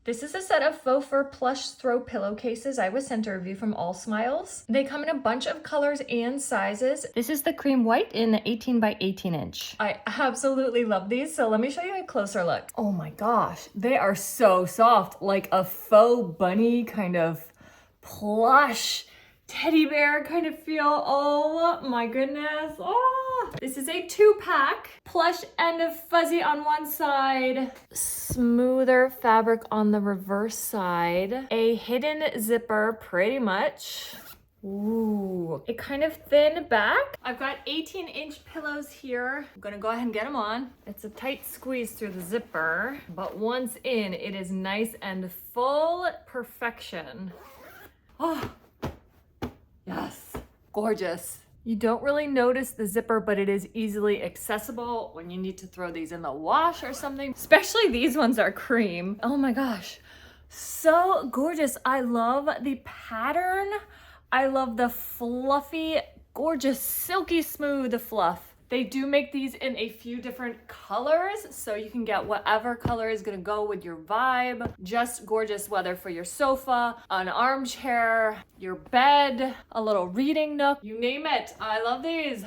This is a set of faux fur plush throw pillowcases I was sent a review from All Smiles. They come in a bunch of colors and sizes. This is the cream white in the 18 by 18 inch. I absolutely love these, so let me show you a closer look. Oh my gosh, they are so soft, like a faux bunny kind of plush teddy bear kind of feel. Oh my goodness. Oh, this is a 2-pack, plush and fuzzy on one side, smoother fabric on the reverse side, a hidden zipper pretty much. Ooh, a kind of thin back. I've got 18-inch pillows here. I'm gonna go ahead and get them on. It's a tight squeeze through the zipper, but once in, it is nice and full perfection. Oh, yes, gorgeous. You don't really notice the zipper, but it is easily accessible when you need to throw these in the wash or something. Especially these ones are cream. Oh my gosh, so gorgeous. I love the pattern. I love the fluffy, gorgeous, silky smooth fluff. They do make these in a few different colors, so you can get whatever color is gonna go with your vibe. Just gorgeous, whether for your sofa, an armchair, your bed, a little reading nook, you name it. I love these.